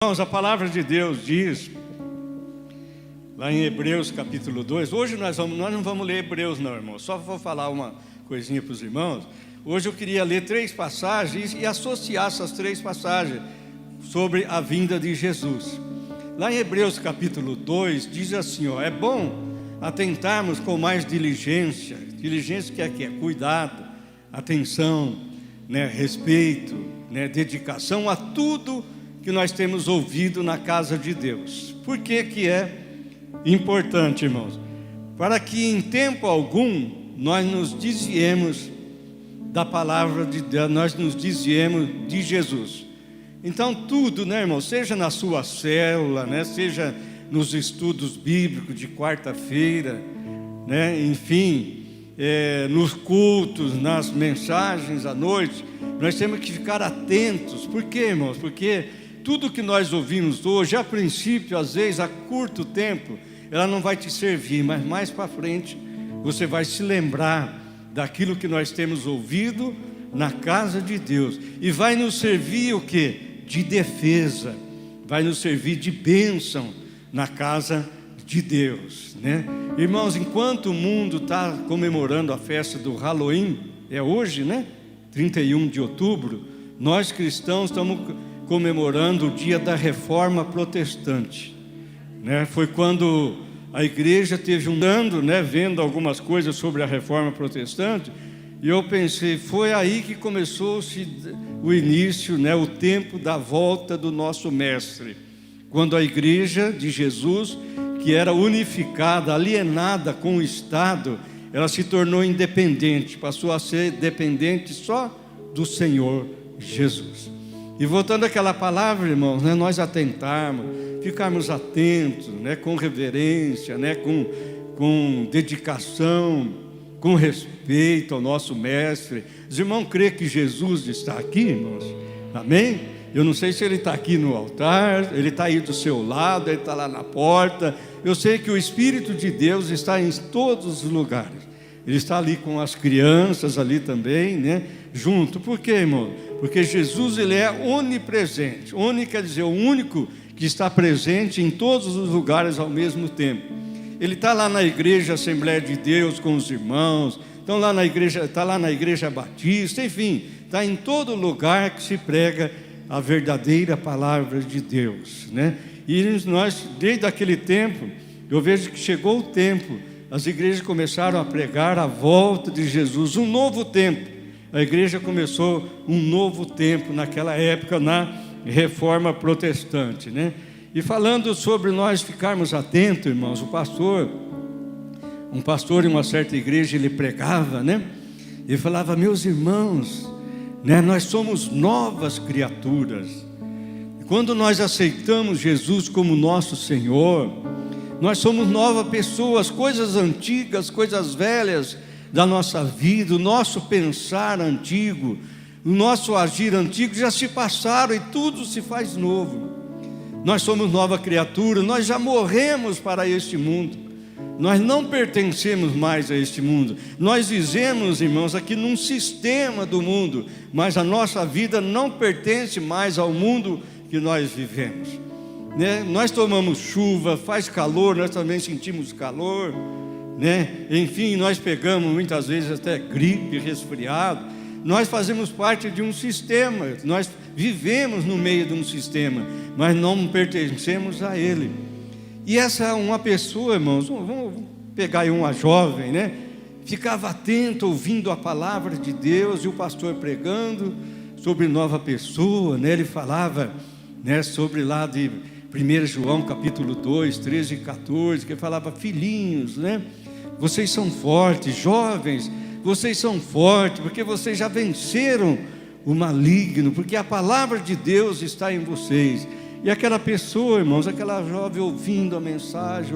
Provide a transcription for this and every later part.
Irmãos, a palavra de Deus diz, lá em Hebreus capítulo 2, hoje nós não vamos ler Hebreus não, irmãos, só vou falar uma coisinha para os irmãos. Hoje eu queria ler 3 passagens e associar essas 3 passagens sobre a vinda de Jesus. Lá em Hebreus capítulo 2, diz assim, é bom atentarmos com mais diligência que é cuidado, atenção, respeito, dedicação a tudo que nós temos ouvido na casa de Deus. Por que que é importante, irmãos? Para que em tempo algum nós nos desviemos da palavra de Deus, nós nos desviemos de Jesus. Então tudo, irmãos, seja na sua célula, seja nos estudos bíblicos de quarta-feira, enfim, nos cultos, nas mensagens à noite, nós temos que ficar atentos. Por quê, irmãos? Porque tudo que nós ouvimos hoje, a princípio, às vezes, a curto tempo, ela não vai te servir, mas mais para frente, você vai se lembrar daquilo que nós temos ouvido na casa de Deus, e vai nos servir o quê? De defesa, vai nos servir de bênção na casa de Deus, Irmãos, enquanto o mundo está comemorando a festa do Halloween, é hoje, 31 de outubro, nós cristãos estamos comemorando o dia da Reforma Protestante, Foi quando a igreja teve vendo algumas coisas sobre a Reforma Protestante, e eu pensei, foi aí que começou-se o início, o tempo da volta do nosso mestre, quando a igreja de Jesus, que era unificada, alienada com o Estado, ela se tornou independente, passou a ser dependente só do Senhor Jesus. E voltando àquela palavra, irmãos, nós atentarmos, ficarmos atentos, com reverência, com dedicação, com respeito ao nosso mestre. Os irmãos creem que Jesus está aqui, irmãos? Amém? Eu não sei se ele está aqui no altar, ele está aí do seu lado, ele está lá na porta. Eu sei que o Espírito de Deus está em todos os lugares. Ele está ali com as crianças ali também, junto. Por quê, irmão? Porque Jesus, ele é onipresente. Quer dizer, o único que está presente em todos os lugares ao mesmo tempo. Ele está lá na igreja Assembleia de Deus com os irmãos, está lá na igreja Batista, enfim, está em todo lugar que se prega a verdadeira palavra de Deus, E nós, desde aquele tempo, eu vejo que chegou o tempo, as igrejas começaram a pregar a volta de Jesus, um novo tempo. A igreja começou um novo tempo naquela época, na Reforma Protestante, E falando sobre nós ficarmos atentos, irmãos, um pastor em uma certa igreja, ele pregava, Ele falava, meus irmãos, nós somos novas criaturas. Quando nós aceitamos Jesus como nosso Senhor, nós somos novas pessoas. Coisas antigas, coisas velhas da nossa vida, o nosso pensar antigo, o nosso agir antigo já se passaram e tudo se faz novo. Nós somos nova criatura, nós já morremos para este mundo, nós não pertencemos mais a este mundo. Nós vivemos, irmãos, aqui num sistema do mundo, mas a nossa vida não pertence mais ao mundo que nós vivemos, Nós tomamos chuva, faz calor, nós também sentimos calor, Enfim, nós pegamos muitas vezes até gripe, resfriado. Nós fazemos parte de um sistema, nós vivemos no meio de um sistema, mas não pertencemos a ele. E essa é uma pessoa, irmãos, vamos pegar aí uma jovem, Ficava atento, ouvindo a palavra de Deus, e o pastor pregando sobre nova pessoa, Ele falava, sobre lá de 1 João capítulo 2, 13 e 14, que falava, filhinhos, vocês são fortes, jovens, vocês são fortes, porque vocês já venceram o maligno, porque a palavra de Deus está em vocês. E aquela pessoa, irmãos, aquela jovem ouvindo a mensagem,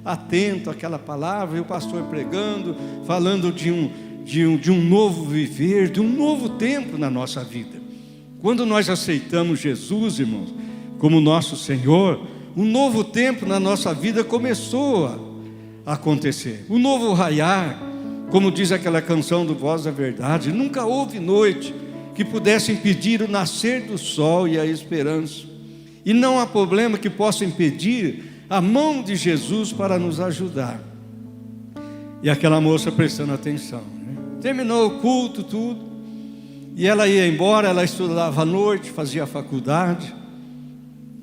atento àquela palavra, e o pastor pregando, falando de um novo viver, de um novo tempo na nossa vida. Quando nós aceitamos Jesus, irmãos, como nosso Senhor, um novo tempo na nossa vida começou a acontecer. Um novo raiar, como diz aquela canção do Voz da Verdade, nunca houve noite que pudesse impedir o nascer do sol e a esperança. E não há problema que possa impedir a mão de Jesus para nos ajudar. E aquela moça prestando atenção, né? Terminou o culto, tudo, e ela ia embora. Ela estudava à noite, fazia faculdade,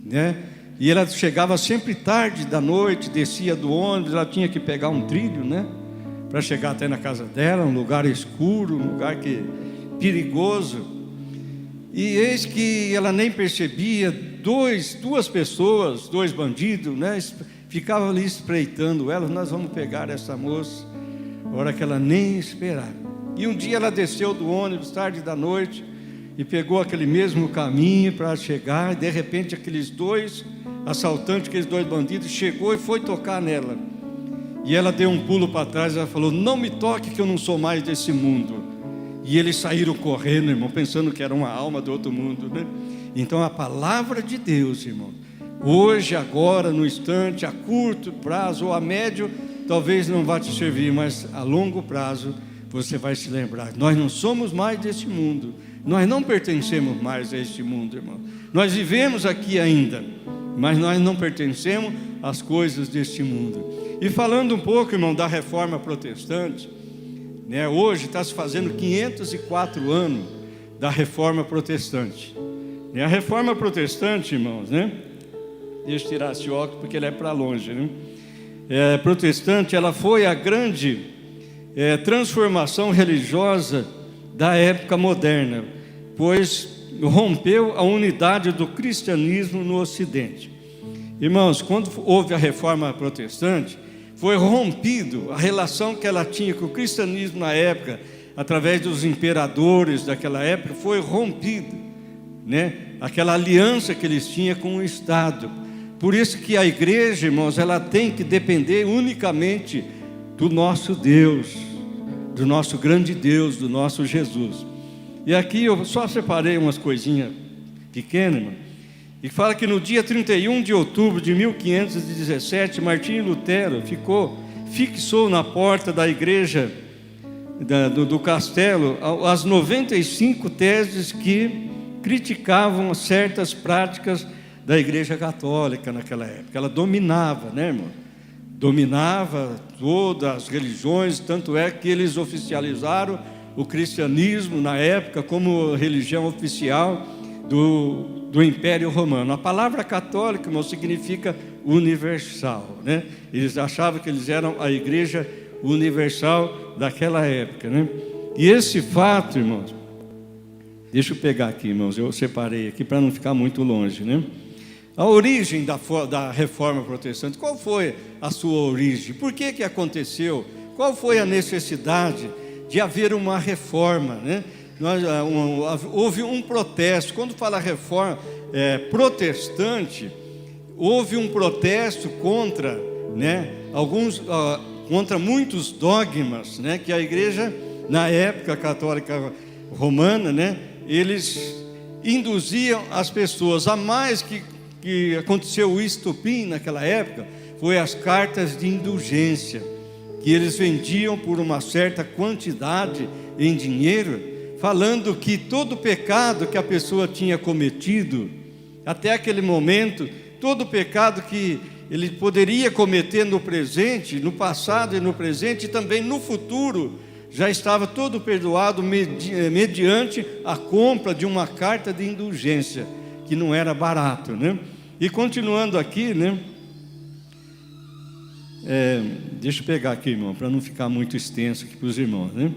né? E ela chegava sempre tarde da noite, descia do ônibus. Ela tinha que pegar um trilho, né, para chegar até na casa dela, um lugar escuro, um lugar perigoso. E eis que ela nem percebia, duas pessoas, dois bandidos, né, ficavam ali espreitando ela. Nós vamos pegar essa moça, a hora que ela nem esperava. E um dia ela desceu do ônibus tarde da noite e pegou aquele mesmo caminho para chegar, e de repente aqueles dois assaltantes, aqueles dois bandidos, chegou e foi tocar nela. E ela deu um pulo para trás. Ela falou: não me toque, que eu não sou mais desse mundo. E eles saíram correndo, irmão, pensando que era uma alma do outro mundo, né? Então a palavra de Deus, irmão, hoje, agora, no instante, a curto prazo ou a médio, talvez não vá te servir, mas a longo prazo você vai se lembrar: nós não somos mais desse mundo, nós não pertencemos mais a este mundo, irmão. Nós vivemos aqui ainda, mas nós não pertencemos às coisas deste mundo. E falando um pouco, irmão, da reforma protestante, né, hoje está se fazendo 504 anos da reforma protestante. E a reforma protestante, irmãos, né? Deixa eu tirar esse óculos porque ele é para longe, né? Protestante, ela foi a grande transformação religiosa da época moderna, pois rompeu a unidade do cristianismo no Ocidente. Irmãos, quando houve a reforma protestante, foi rompido a relação que ela tinha com o cristianismo na época, através dos imperadores daquela época. Foi rompido, né, aquela aliança que eles tinham com o Estado. Por isso que a igreja, irmãos, ela tem que depender unicamente do nosso Deus, do nosso grande Deus, do nosso Jesus. E aqui eu só separei umas coisinhas pequenas, irmão, e fala que no dia 31 de outubro de 1517, Martinho Lutero fixou na porta da igreja do castelo as 95 teses que criticavam certas práticas da igreja católica naquela época. Ela dominava, né, irmão? Dominava todas as religiões, tanto é que eles oficializaram o cristianismo na época como religião oficial do Império Romano. A palavra católica, irmão, significa universal, né? Eles achavam que eles eram a igreja universal daquela época, né? E esse fato, irmãos, deixa eu pegar aqui, irmãos, eu separei aqui para não ficar muito longe, né? A origem da reforma protestante, qual foi a sua origem? Por que aconteceu? Qual foi a necessidade de haver uma reforma, né? Houve um protesto. Quando fala reforma protestante, houve um protesto contra, né, contra muitos dogmas, né, que a igreja, na época católica romana, né, eles induziam as pessoas a mais. Que aconteceu o estopim naquela época foi as cartas de indulgência, que eles vendiam por uma certa quantidade em dinheiro, falando que todo pecado que a pessoa tinha cometido até aquele momento, todo pecado que ele poderia cometer no presente, no passado e no presente, e também no futuro, já estava todo perdoado mediante a compra de uma carta de indulgência, que não era barato, né? E continuando aqui, né? Deixa eu pegar aqui, irmão, para não ficar muito extenso aqui para os irmãos, né?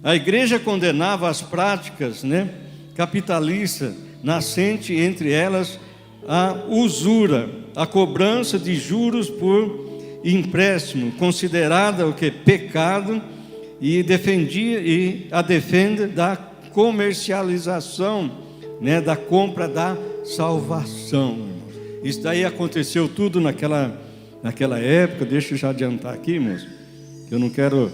A igreja condenava as práticas, né, capitalistas, nascente entre elas a usura, a cobrança de juros por empréstimo, considerada o que? Pecado, e a defesa da comercialização, né, da compra da salvação. Isso daí aconteceu tudo naquela época. Deixa eu já adiantar aqui, irmãos, que eu não quero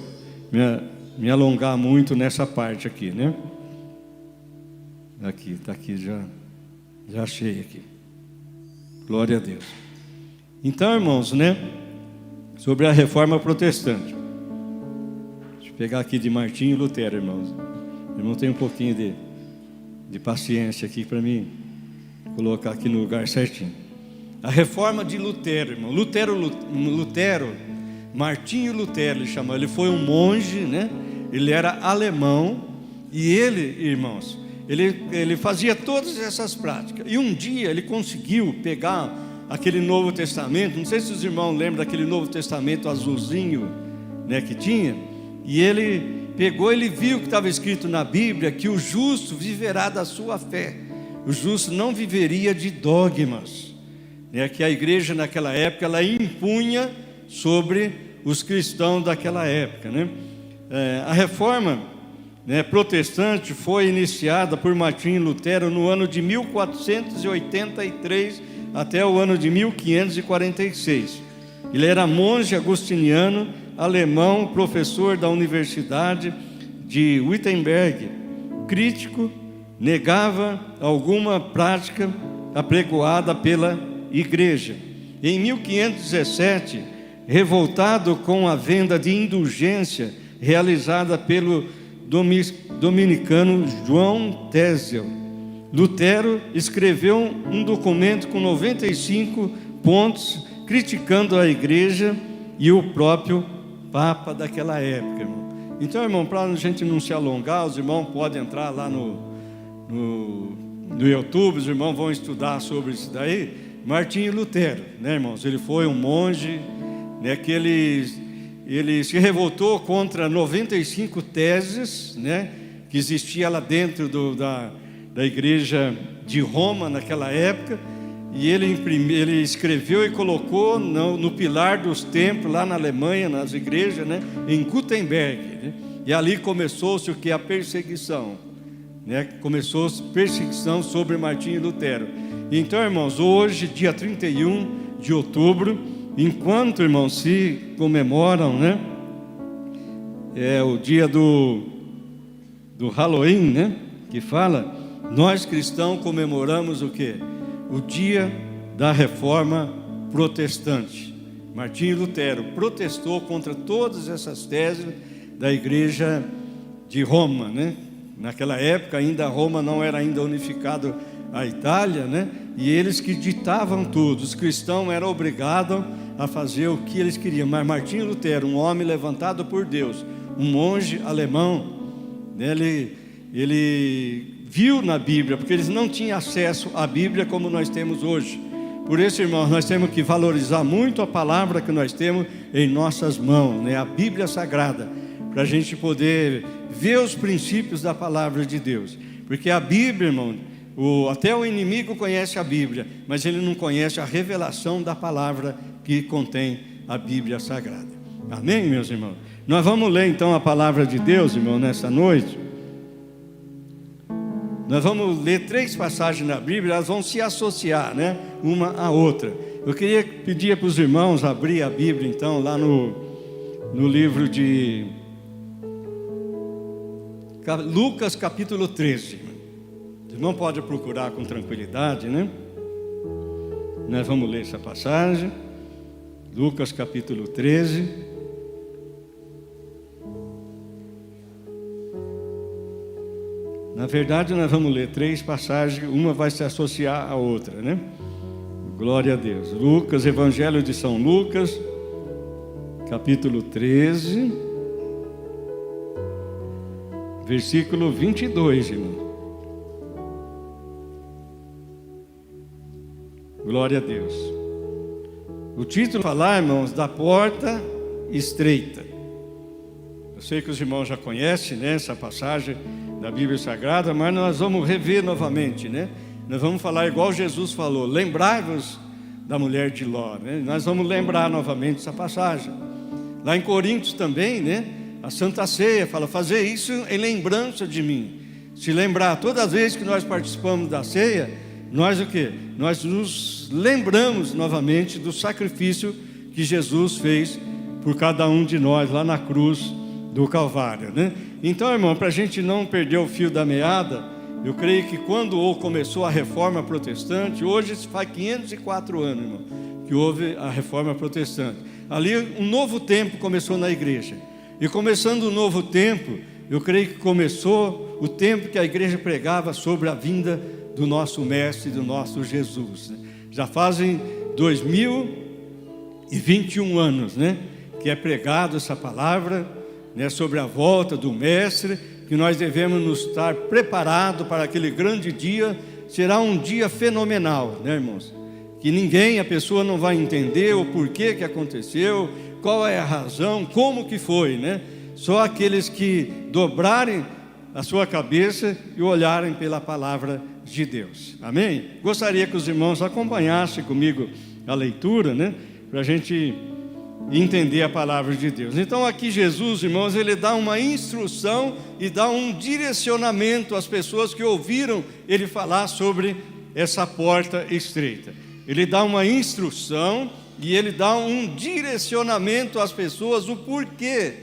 me alongar muito nessa parte aqui, né? Aqui, está aqui, já achei aqui. Glória a Deus. Então, irmãos, né, sobre a reforma protestante. Deixa eu pegar aqui de Martinho Lutero, irmãos. Irmão, tem um pouquinho de paciência aqui para mim Vou colocar aqui no lugar certinho. A reforma de Lutero, irmão. Lutero, Martinho Lutero, ele chamou. Ele foi um monge, né? Ele era alemão. E ele, irmãos, ele fazia todas essas práticas. E um dia ele conseguiu pegar aquele Novo Testamento. Não sei se os irmãos lembram daquele Novo Testamento azulzinho, né, que tinha. E ele pegou, ele viu que estava escrito na Bíblia que o justo viverá da sua fé. O justo não viveria de dogmas, né, que a igreja naquela época ela impunha sobre os cristãos daquela época, né? A reforma, né, protestante foi iniciada por Martinho Lutero no ano de 1483 até o ano de 1546. Ele era monge agostiniano, alemão, professor da Universidade de Wittenberg, crítico, negava alguma prática apregoada pela igreja. Em 1517, revoltado com a venda de indulgência realizada pelo dominicano João Tézel, Lutero escreveu um documento com 95 pontos criticando a igreja e o próprio Papa daquela época, irmão. Então, irmão, para a gente não se alongar, os irmãos podem entrar lá no YouTube, os irmãos vão estudar sobre isso daí. Martinho Lutero, né, irmãos? Ele foi um monge, né, que ele se revoltou contra 95 teses, né, que existia lá dentro da igreja de Roma naquela época. E ele escreveu e colocou no pilar dos templos, lá na Alemanha, nas igrejas, né, em Gutenberg, né? E ali começou-se o que? A perseguição, né? Começou a perseguição sobre Martinho Lutero. Então, irmãos, hoje, dia 31 de outubro, enquanto, irmãos, se comemoram, né, o dia do Halloween, né, que fala, nós cristãos comemoramos o quê? O dia da reforma protestante. Martinho Lutero protestou contra todas essas teses da igreja de Roma, né? Naquela época ainda Roma não era ainda unificado à Itália, né? E eles que ditavam tudo. Os cristãos eram obrigados a fazer o que eles queriam. Mas Martinho Lutero, um homem levantado por Deus, um monge alemão, né? Ele viu na Bíblia, porque eles não tinham acesso à Bíblia como nós temos hoje. Por isso, irmãos, nós temos que valorizar muito a palavra que nós temos em nossas mãos, né? A Bíblia Sagrada, para a gente poder ver os princípios da palavra de Deus. Porque a Bíblia, irmão, até o inimigo conhece a Bíblia, mas ele não conhece a revelação da palavra que contém a Bíblia Sagrada. Amém, meus irmãos? Nós vamos ler então a palavra de Deus, irmão, nessa noite. Nós vamos ler 3 passagens na Bíblia, elas vão se associar, né, uma à outra. Eu queria pedir para os irmãos abrir a Bíblia, então, lá no livro de Lucas, capítulo 13. Os irmãos podem procurar com tranquilidade, né? Nós vamos ler essa passagem. Lucas, capítulo 13. Na verdade, nós vamos ler 3 passagens, uma vai se associar à outra, né? Glória a Deus. Lucas, Evangelho de São Lucas, capítulo 13, versículo 22, irmão. Glória a Deus. O título falar, irmãos, da porta estreita. Eu sei que os irmãos já conhecem, né, essa passagem da Bíblia Sagrada, mas nós vamos rever novamente, né? Nós vamos falar igual Jesus falou, lembrai-vos da mulher de Ló, né? Nós vamos lembrar novamente essa passagem. Lá em Coríntios também, né? A Santa Ceia fala, fazer isso em lembrança de mim. Se lembrar, todas as vezes que nós participamos da ceia, nós o quê? Nós nos lembramos novamente do sacrifício que Jesus fez por cada um de nós lá na cruz do Calvário, né? Então, irmão, para a gente não perder o fio da meada, eu creio que quando começou a reforma protestante, hoje faz 504 anos, irmão, que houve a reforma protestante. Ali um novo tempo começou na igreja. E começando o novo tempo, eu creio que começou o tempo que a igreja pregava sobre a vinda do nosso Mestre, do nosso Jesus. Já fazem 2021 anos, né, que é pregado essa palavra, né, sobre a volta do Mestre, que nós devemos nos estar preparados para aquele grande dia. Será um dia fenomenal, né, irmãos? Que a pessoa não vai entender o porquê que aconteceu, qual é a razão, como que foi, né? Só aqueles que dobrarem a sua cabeça e olharem pela palavra de Deus. Amém? Gostaria que os irmãos acompanhassem comigo a leitura, né? Para a gente entender a palavra de Deus. Então aqui Jesus, irmãos, ele dá uma instrução e dá um direcionamento às pessoas que ouviram ele falar sobre essa porta estreita. Ele dá uma instrução e ele dá um direcionamento às pessoas, o porquê,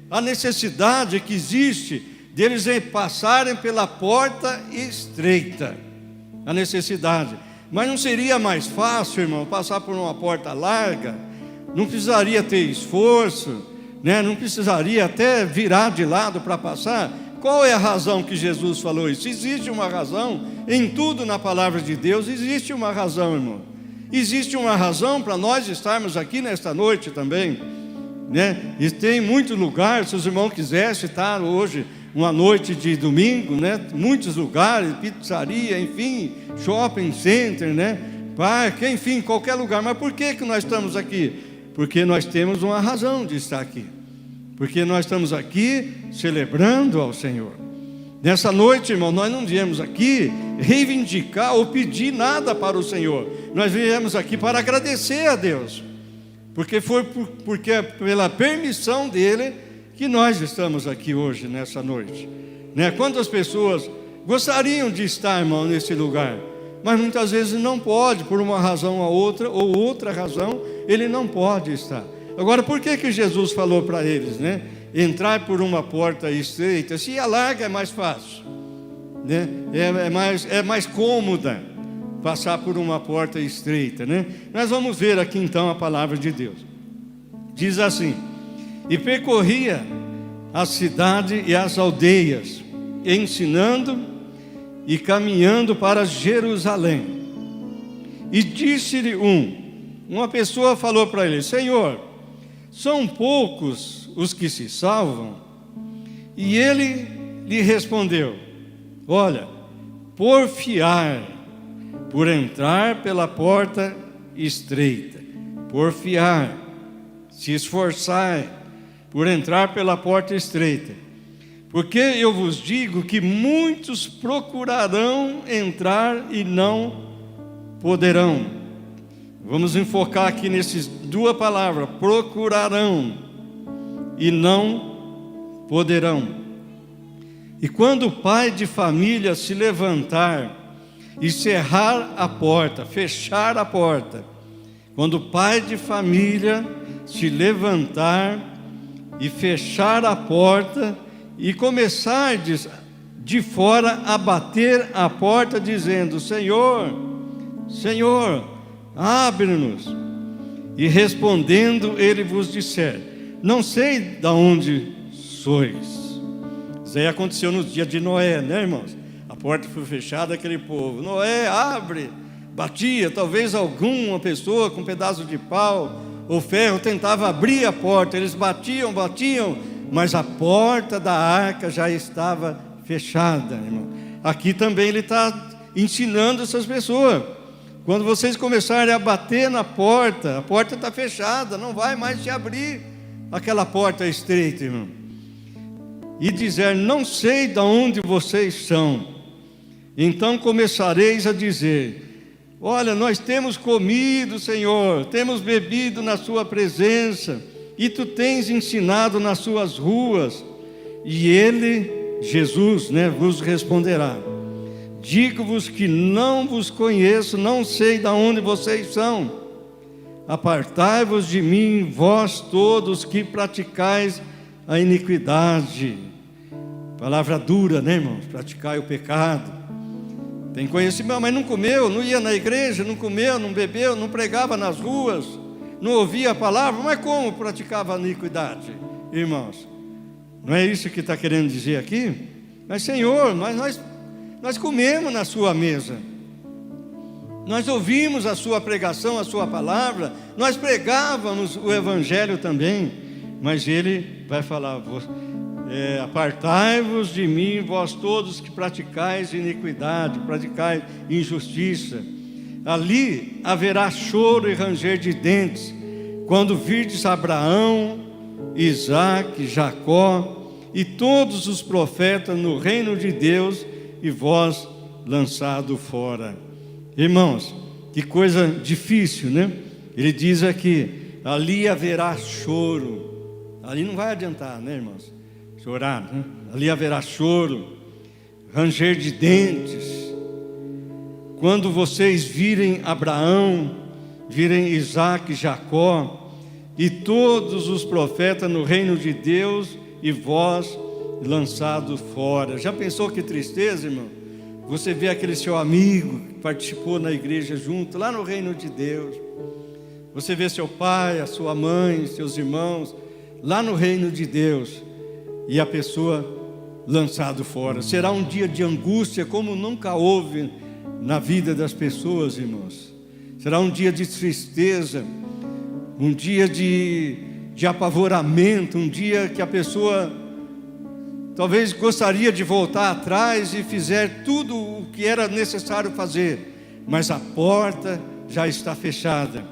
a necessidade que existe deles passarem pela porta estreita, a necessidade. Mas não seria mais fácil, irmão, passar por uma porta larga? Não precisaria ter esforço, né? Não precisaria até virar de lado para passar? Qual é a razão que Jesus falou isso? Existe uma razão, em tudo na palavra de Deus existe uma razão, irmão. Existe uma razão para nós estarmos aqui nesta noite também, né? E tem muito lugar, se os irmãos quisessem estar hoje, uma noite de domingo, né? Muitos lugares, pizzaria, enfim, shopping center, né? Parque, enfim, qualquer lugar. Mas por que nós estamos aqui? Porque nós temos uma razão de estar aqui. Porque nós estamos aqui celebrando ao Senhor. Nessa noite, irmão, nós não viemos aqui reivindicar ou pedir nada para o Senhor. Nós viemos aqui para agradecer a Deus. Porque é pela permissão dEle que nós estamos aqui hoje, nessa noite, né? Quantas pessoas gostariam de estar, irmão, nesse lugar, mas muitas vezes não pode, por uma razão ou outra razão, ele não pode estar. Agora, por que Jesus falou para eles, né? Entrar por uma porta estreita, se a larga é mais fácil, né? É mais cômoda passar por uma porta estreita, né? Nós vamos ver aqui então a palavra de Deus. Diz assim: e percorria a cidade e as aldeias, ensinando e caminhando para Jerusalém. E disse-lhe uma pessoa falou para ele: Senhor, são poucos os que se salvam? E ele lhe respondeu: olha, porfiar por entrar pela porta estreita, porfiar, se esforçar por entrar pela porta estreita, porque eu vos digo que muitos procurarão entrar e não poderão. Vamos enfocar aqui nessas duas palavras: procurarão e não poderão. E quando o pai de família se levantar e cerrar a porta, fechar a porta, quando o pai de família se levantar e fechar a porta e começar de fora a bater a porta, dizendo: Senhor, Senhor, abre-nos. E respondendo ele vos disser: não sei de onde sois. Isso aí aconteceu nos dias de Noé, né, irmãos? A porta foi fechada, aquele povo: Noé, abre. Batia, talvez alguma pessoa com um pedaço de pau ou ferro tentava abrir a porta. Eles batiam, mas a porta da arca já estava fechada, irmão. Aqui também ele está ensinando essas pessoas: quando vocês começarem a bater na porta, a porta está fechada, não vai mais se abrir aquela porta estreita, irmão. E dizer: não sei de onde vocês são. Então começareis a dizer: olha, nós temos comido, Senhor, temos bebido na sua presença, e tu tens ensinado nas suas ruas. E ele, Jesus, né, vos responderá: digo-vos que não vos conheço, não sei de onde vocês são. Apartai-vos de mim, vós todos que praticais a iniquidade. Palavra dura, né, irmãos? Praticar o pecado. Tem conhecimento, mas não comeu, não ia na igreja, não comeu, não bebeu, não pregava nas ruas, não ouvia a palavra. Mas como praticava a iniquidade, irmãos? Não é isso que está querendo dizer aqui? Mas Senhor, mas nós comemos na sua mesa, nós ouvimos a sua pregação, a sua palavra, nós pregávamos o evangelho também, mas ele vai falar: apartai-vos de mim, vós todos que praticais iniquidade, praticais injustiça. Ali haverá choro e ranger de dentes, quando virdes Abraão, Isaque, Jacó e todos os profetas no reino de Deus, e vós lançado fora. Irmãos, que coisa difícil, né? Ele diz aqui: ali haverá choro. Ali não vai adiantar, né, irmãos? Chorar, né? Ali haverá choro, ranger de dentes. Quando vocês virem Abraão, virem Isaque, Jacó e todos os profetas no reino de Deus, e vós lançado fora. Já pensou que tristeza, irmão? Você vê aquele seu amigo que participou na igreja junto, lá no reino de Deus. Você vê seu pai, a sua mãe, seus irmãos, lá no reino de Deus, e a pessoa lançado fora. Será um dia de angústia como nunca houve na vida das pessoas, irmãos. Será um dia de tristeza, um dia de apavoramento, um dia que a pessoa talvez gostaria de voltar atrás e fizer tudo o que era necessário fazer, mas a porta já está fechada.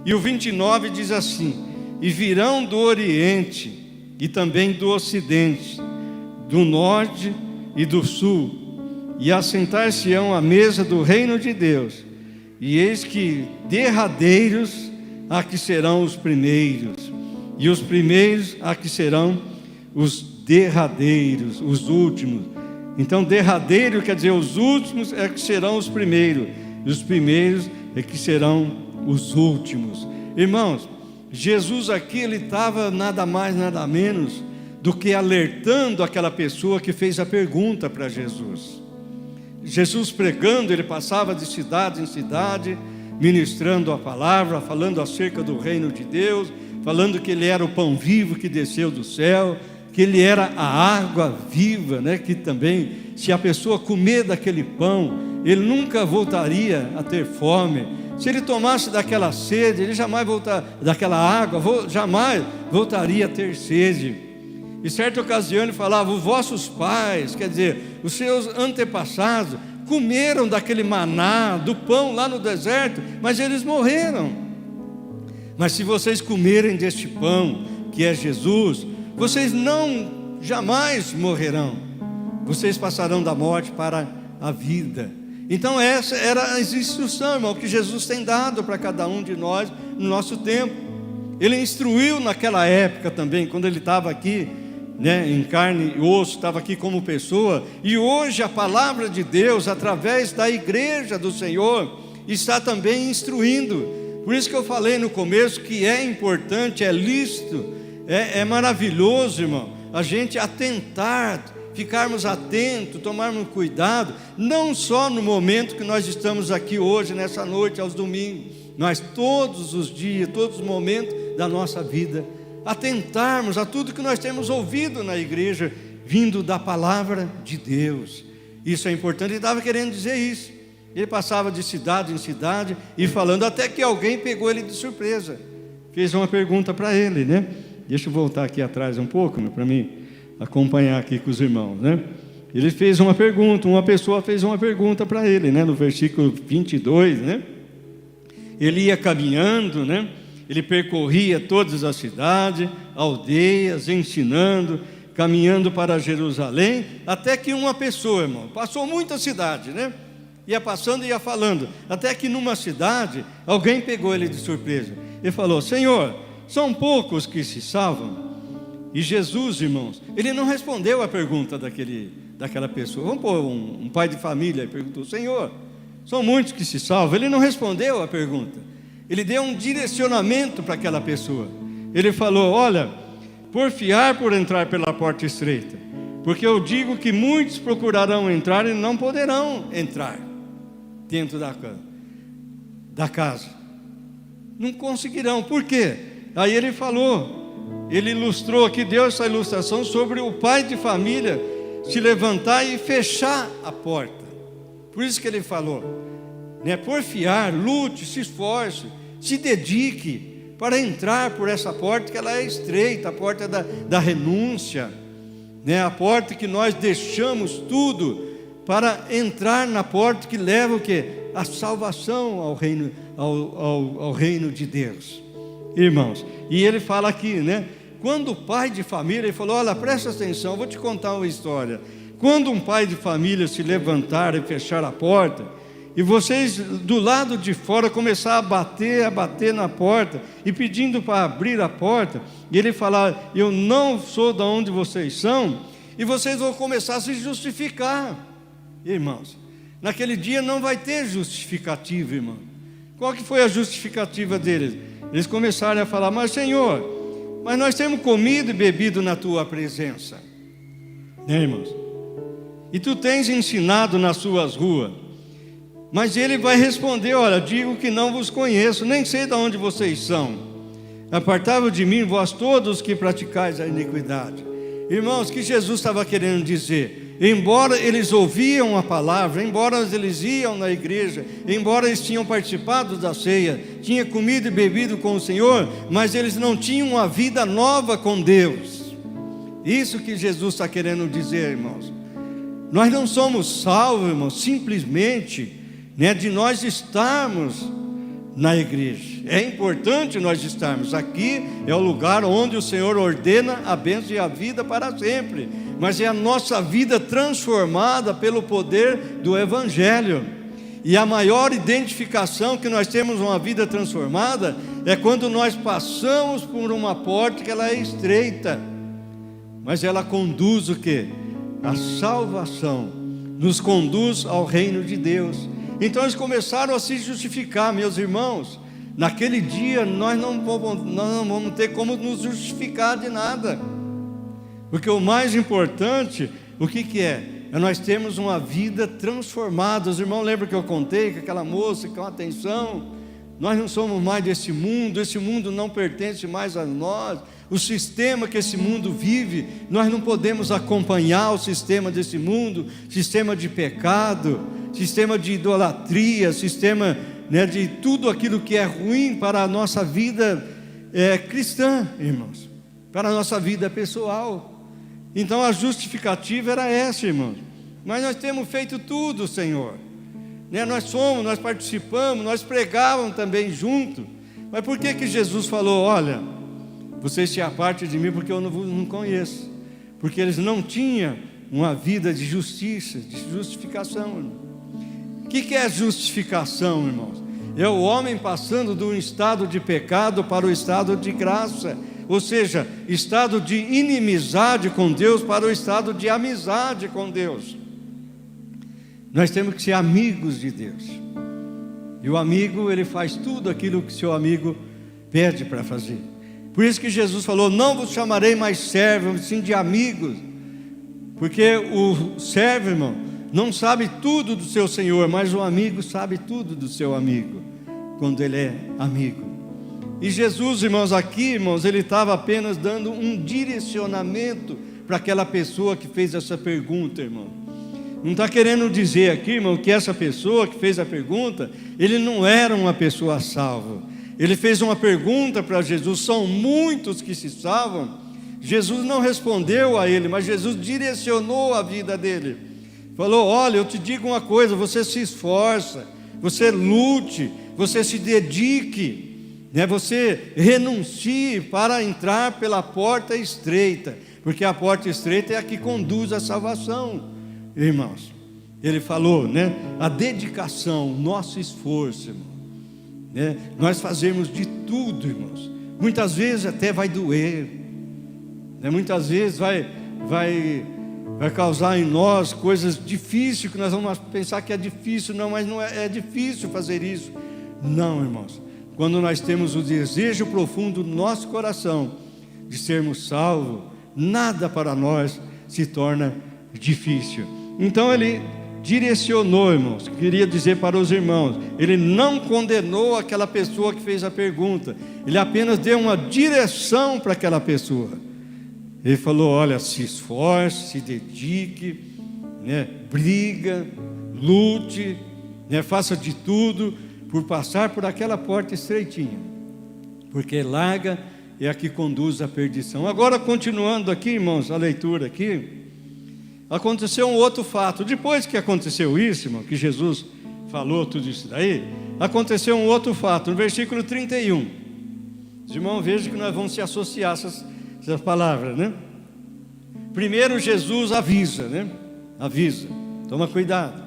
E o 29 diz assim: e virão do Oriente e também do Ocidente, do Norte e do Sul, e assentar-se-ão à mesa do reino de Deus. E eis que derradeiros aqui serão os primeiros, e os primeiros aqui serão os derradeiros, os últimos. Então derradeiro quer dizer os últimos é que serão os primeiros, e os primeiros é que serão os últimos. Irmãos, Jesus aqui, ele estava nada mais, nada menos do que alertando aquela pessoa que fez a pergunta para Jesus. Jesus pregando, ele passava de cidade em cidade, ministrando a palavra, falando acerca do reino de Deus, falando que ele era o pão vivo que desceu do céu, que ele era a água viva, né? Que também, se a pessoa comer daquele pão, ele nunca voltaria a ter fome. Se ele tomasse daquela sede, ele jamais voltaria, daquela água, jamais voltaria a ter sede. E certa ocasião ele falava: os vossos pais, quer dizer, os seus antepassados, comeram daquele maná, do pão lá no deserto, mas eles morreram. Mas se vocês comerem deste pão, que é Jesus, vocês não jamais morrerão, vocês passarão da morte para a vida. Então essa era a instrução, irmão, que Jesus tem dado para cada um de nós no nosso tempo. Ele instruiu naquela época também, quando ele estava aqui, né, em carne e osso, estava aqui como pessoa. E hoje a palavra de Deus, através da igreja do Senhor, está também instruindo. Por isso que eu falei no começo que é importante, é lícito, é maravilhoso, irmão, a gente atentar, ficarmos atentos, tomarmos cuidado, não só no momento que nós estamos aqui hoje, nessa noite, aos domingos, mas todos os dias, todos os momentos da nossa vida, atentarmos a tudo que nós temos ouvido na igreja, vindo da palavra de Deus. Isso é importante. Ele estava querendo dizer isso. Ele passava de cidade em cidade e falando, até que alguém pegou ele de surpresa, fez uma pergunta para ele, né? Deixa eu voltar aqui atrás um pouco, para mim acompanhar aqui com os irmãos, né? Ele fez uma pergunta, uma pessoa fez uma pergunta para ele, né? No versículo 22, né? Ele ia caminhando, né? Ele percorria todas as cidades, aldeias, ensinando, caminhando para Jerusalém, até que uma pessoa, irmão, passou muita cidade, né? Ia passando e ia falando, até que numa cidade, alguém pegou ele de surpresa. Ele falou: Senhor, são poucos que se salvam? E Jesus, irmãos, ele não respondeu a pergunta daquela pessoa. Vamos pôr um pai de família e perguntou: Senhor, são muitos que se salvam? Ele não respondeu a pergunta. Ele deu um direcionamento para aquela pessoa. Ele falou: olha, porfiar por entrar pela porta estreita, porque eu digo que muitos procurarão entrar e não poderão entrar dentro da casa. Não conseguirão. Por quê? Aí ele falou, ele ilustrou aqui, deu essa ilustração sobre o pai de família se levantar e fechar a porta. Por isso que ele falou, né? Porfiar, lute, se esforce, se dedique para entrar por essa porta, que ela é estreita, a porta da renúncia, né? A porta que nós deixamos tudo para entrar na porta que leva o quê? A salvação ao reino, ao reino de Deus, irmãos. E ele fala aqui, né? Quando o pai de família, ele falou, olha, presta atenção, vou te contar uma história. Quando um pai de família se levantar e fechar a porta, e vocês do lado de fora começar a bater na porta, e pedindo para abrir a porta, e ele falar, eu não sou de onde vocês são, e vocês vão começar a se justificar, irmãos. Naquele dia não vai ter justificativa, irmão. Qual que foi a justificativa deles? Eles começaram a falar, mas Senhor, mas nós temos comido e bebido na tua presença, né, irmãos? E tu tens ensinado nas suas ruas. Mas ele vai responder, olha, digo que não vos conheço, nem sei de onde vocês são. Apartai-vos de mim, vós todos que praticais a iniquidade. Irmãos, o que Jesus estava querendo dizer? Embora eles ouviam a palavra, embora eles iam na igreja, embora eles tinham participado da ceia, tinham comido e bebido com o Senhor, mas eles não tinham uma vida nova com Deus. Isso que Jesus está querendo dizer, irmãos. Nós não somos salvos, irmãos, simplesmente, né, de nós estarmos na igreja. É importante nós estarmos aqui, é o lugar onde o Senhor ordena a bênção e a vida para sempre, mas é a nossa vida transformada pelo poder do Evangelho. E a maior identificação que nós temos uma vida transformada é quando nós passamos por uma porta que ela é estreita, mas ela conduz o quê? A salvação, nos conduz ao reino de Deus. Então eles começaram a se justificar, meus irmãos. Naquele dia nós não vamos ter como nos justificar de nada, porque o mais importante, o que é? É nós termos uma vida transformada. Os irmãos lembram que eu contei que aquela moça, com atenção, nós não somos mais desse mundo, esse mundo não pertence mais a nós. O sistema que esse mundo vive, nós não podemos acompanhar o sistema desse mundo, sistema de pecado, sistema de idolatria, sistema, né, de tudo aquilo que é ruim para a nossa vida cristã, irmãos, para a nossa vida pessoal. Então a justificativa era essa, irmãos. Mas nós temos feito tudo, Senhor, né? Nós participamos, nós pregávamos também junto. Mas por que Jesus falou, olha, vocês se apartem de mim porque eu não conheço? Porque eles não tinham uma vida de justiça, de justificação, irmão. O que é justificação, irmãos? É o homem passando de um estado de pecado para o estado de graça, ou seja, estado de inimizade com Deus para o estado de amizade com Deus. Nós temos que ser amigos de Deus, e o amigo, ele faz tudo aquilo que seu amigo pede para fazer. Por isso que Jesus falou, não vos chamarei mais servos, sim de amigos, porque o servo, irmão, não sabe tudo do seu Senhor, mas o amigo sabe tudo do seu amigo, quando ele é amigo. E Jesus, irmãos, aqui, irmãos, ele estava apenas dando um direcionamento para aquela pessoa que fez essa pergunta, irmão. Não está querendo dizer aqui, irmão, que essa pessoa que fez a pergunta, ele não era uma pessoa salva. Ele fez uma pergunta para Jesus, são muitos que se salvam. Jesus não respondeu a ele, mas Jesus direcionou a vida dele. Falou, olha, eu te digo uma coisa, você se esforça, você lute, você se dedique, né? Você renuncie para entrar pela porta estreita, porque a porta estreita é a que conduz à salvação, irmãos. Ele falou, né? A dedicação, nosso esforço, irmão, né? Nós fazemos de tudo, irmãos. Muitas vezes até vai doer, né? Muitas vezes vai causar em nós coisas difíceis, que nós vamos pensar que é difícil. Não, mas não é difícil fazer isso. Não, irmãos. Quando nós temos o desejo profundo do nosso coração de sermos salvos, nada para nós se torna difícil. Então ele direcionou, irmãos, queria dizer para os irmãos, ele não condenou aquela pessoa que fez a pergunta, ele apenas deu uma direção para aquela pessoa. Ele falou, olha, se esforce, se dedique, né? Briga, lute, né, faça de tudo por passar por aquela porta estreitinha, porque larga é a que conduz à perdição. Agora, continuando aqui, irmãos, a leitura aqui, aconteceu um outro fato. Depois que aconteceu isso, irmão, que Jesus falou tudo isso daí, aconteceu um outro fato, no versículo 31. Os irmãos, vejam que nós vamos se associar essas palavras, né? Primeiro, Jesus avisa, né? Avisa, toma cuidado.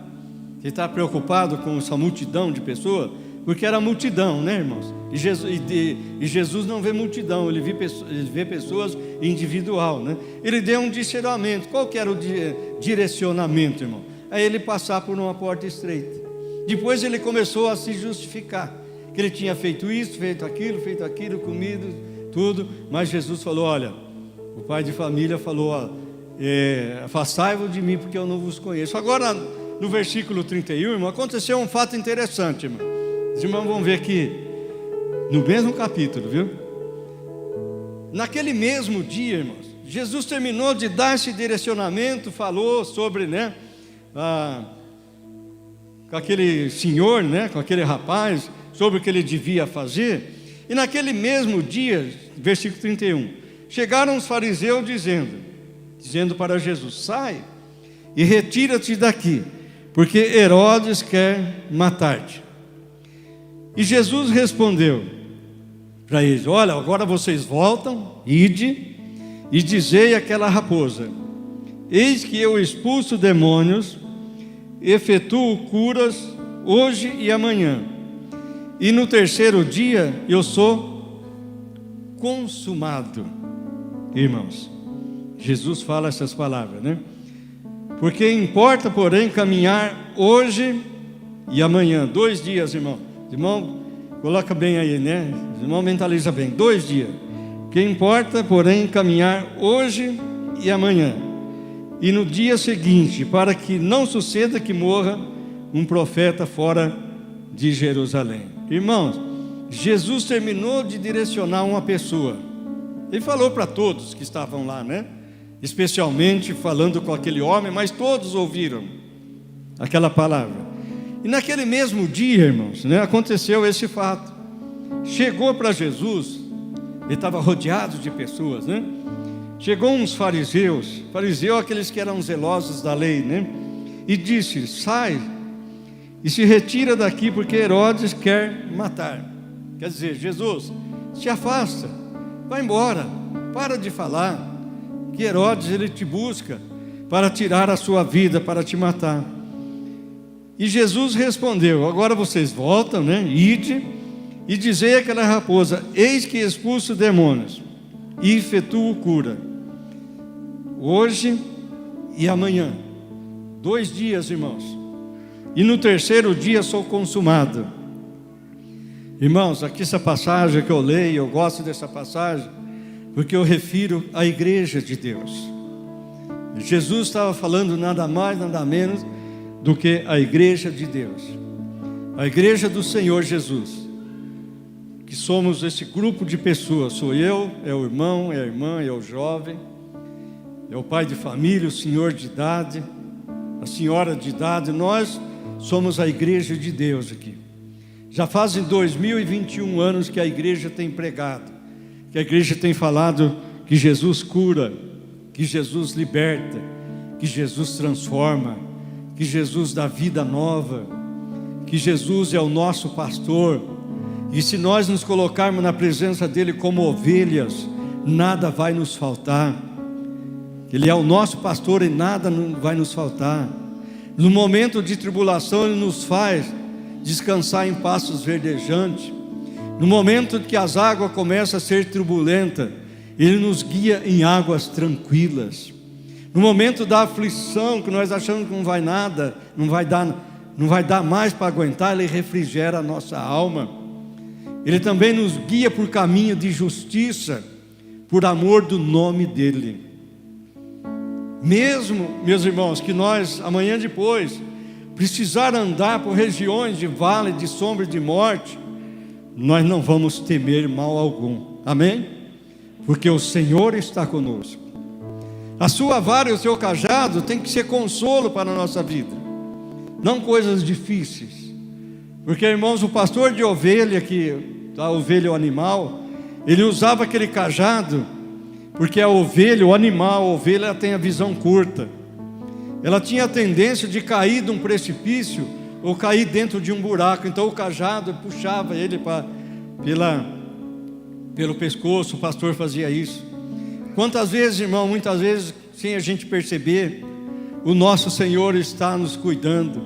Ele está preocupado com essa multidão de pessoas, porque era multidão, né, irmãos? E Jesus não vê multidão, ele vê pessoas individual, né? Ele deu um discernimento. Qual que era o direcionamento, irmão? É ele passar por uma porta estreita. Depois ele começou a se justificar, que ele tinha feito isso, feito aquilo, comido, tudo. Mas Jesus falou, olha, o pai de família falou, afastai-vos de mim, porque eu não vos conheço. Agora, no versículo 31, irmão, aconteceu um fato interessante, irmão. Os irmãos vão ver aqui, no mesmo capítulo, viu? Naquele mesmo dia, irmãos, Jesus terminou de dar esse direcionamento, falou sobre, né, com aquele senhor, né, com aquele rapaz, sobre o que ele devia fazer. E naquele mesmo dia, versículo 31, chegaram os fariseus dizendo para Jesus, sai e retira-te daqui, porque Herodes quer matar-te. E Jesus respondeu para eles, olha, agora vocês voltam, ide e dizei àquela raposa, eis que eu expulso demônios, efetuo curas hoje e amanhã, e no terceiro dia eu sou consumado. Irmãos, Jesus fala essas palavras, né? Porque importa, porém, caminhar hoje e amanhã, 2 dias, irmão. Irmão, coloca bem aí, né? Irmão, mentaliza bem, 2 dias. Que importa, porém, caminhar hoje e amanhã, e no dia seguinte, para que não suceda que morra um profeta fora de Jerusalém. Irmãos, Jesus terminou de direcionar uma pessoa. Ele falou para todos que estavam lá, né? Especialmente falando com aquele homem, mas todos ouviram aquela palavra. E naquele mesmo dia, irmãos, né, aconteceu esse fato. Chegou para Jesus, ele estava rodeado de pessoas, né? Chegou uns fariseus, aqueles que eram zelosos da lei, né? E disse, sai e se retira daqui, porque Herodes quer matar. Quer dizer, Jesus, se afasta, vai embora, para de falar, que Herodes ele te busca para tirar a sua vida, para te matar. E Jesus respondeu, agora vocês voltam, né? Ide e dizei àquela raposa, eis que expulso demônios e efetuo cura hoje e amanhã, 2 dias, irmãos, e no terceiro dia sou consumado. Irmãos, aqui essa passagem que eu leio, eu gosto dessa passagem, porque eu refiro à igreja de Deus. Jesus estava falando nada mais, nada menos do que a igreja de Deus, a igreja do Senhor Jesus, que somos esse grupo de pessoas. Sou eu, é o irmão, é a irmã, é o jovem, é o pai de família, o senhor de idade, a senhora de idade. Nós somos a igreja de Deus aqui. Já fazem 2021 anos que a igreja tem pregado, que a igreja tem falado que Jesus cura, que Jesus liberta, que Jesus transforma, que Jesus dá vida nova, que Jesus é o nosso pastor, e se nós nos colocarmos na presença dele como ovelhas, nada vai nos faltar. Ele é o nosso pastor e nada vai nos faltar. No momento de tribulação ele nos faz descansar em pastos verdejantes. No momento que as águas começam a ser turbulentas, ele nos guia em águas tranquilas. No momento da aflição, que nós achamos que não vai nada, não vai dar mais para aguentar, ele refrigera a nossa alma. Ele também nos guia por caminho de justiça, por amor do nome dele. Mesmo, meus irmãos, que nós amanhã depois precisar andar por regiões de vale, de sombra e de morte, nós não vamos temer mal algum, amém? Porque o Senhor está conosco. A sua vara e o seu cajado tem que ser consolo para a nossa vida. não coisas difíceis. Porque, irmãos, o pastor de ovelha, a ovelha é o animal, ele usava aquele cajado, porque a ovelha, o animal, a ovelha, ela tem a visão curta. Ela tinha a tendência de cair de um precipício ou cair dentro de um buraco. Então o cajado puxava ele pelo pescoço. O pastor fazia isso. Quantas vezes, irmão, muitas vezes, sem a gente perceber, o nosso Senhor está nos cuidando.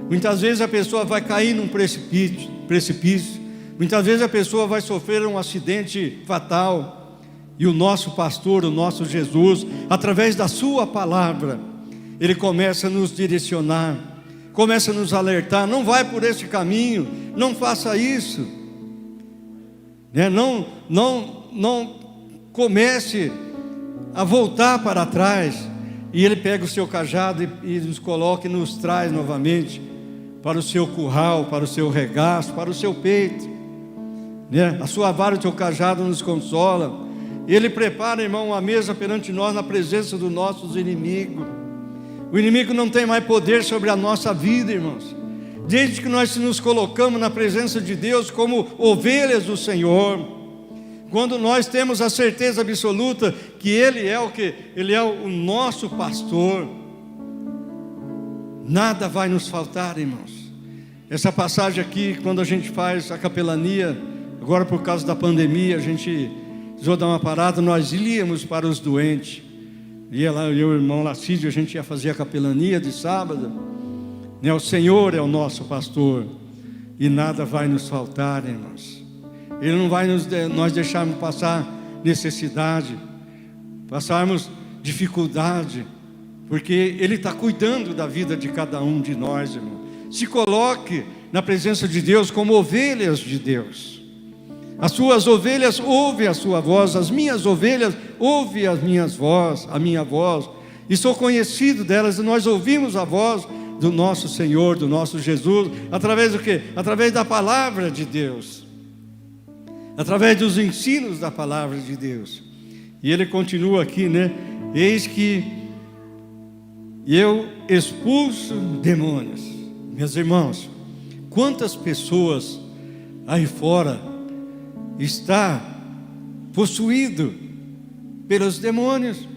Muitas vezes a pessoa vai cair num precipício. Muitas vezes a pessoa vai sofrer um acidente fatal. E o nosso pastor, o nosso Jesus, através da sua palavra, Ele começa a nos direcionar, começa a nos alertar: não vai por esse caminho, não faça isso, não comece a voltar para trás. E Ele pega o seu cajado e nos coloca e nos traz novamente para o seu curral, para o seu regaço, para o seu peito. A sua vara e o seu cajado nos consola. Ele prepara, irmão, uma mesa perante nós na presença dos nossos inimigos. O inimigo não tem mais poder sobre a nossa vida, irmãos. Desde que nós nos colocamos na presença de Deus como ovelhas do Senhor, quando nós temos a certeza absoluta que Ele é Ele é o nosso pastor, nada vai nos faltar, irmãos. Essa passagem aqui, quando a gente faz a capelania, agora por causa da pandemia, a gente precisou dar uma parada, nós íamos para os doentes. Ia lá, eu e o irmão Lacídio, a gente ia fazer a capelania de sábado. O Senhor é o nosso pastor, e nada vai nos faltar, irmãos. Ele não vai nós deixarmos passar necessidade, passarmos dificuldade, porque Ele está cuidando da vida de cada um de nós, irmão. Se coloque na presença de Deus como ovelhas de Deus. As suas ovelhas ouvem a sua voz, as minhas ovelhas ouvem a minha voz, e sou conhecido delas, e nós ouvimos a voz do nosso Senhor, do nosso Jesus, através do quê? Através da palavra de Deus, através dos ensinos da palavra de Deus. E ele continua aqui, eis que eu expulso demônios. Meus irmãos, quantas pessoas aí fora está possuído pelos demônios,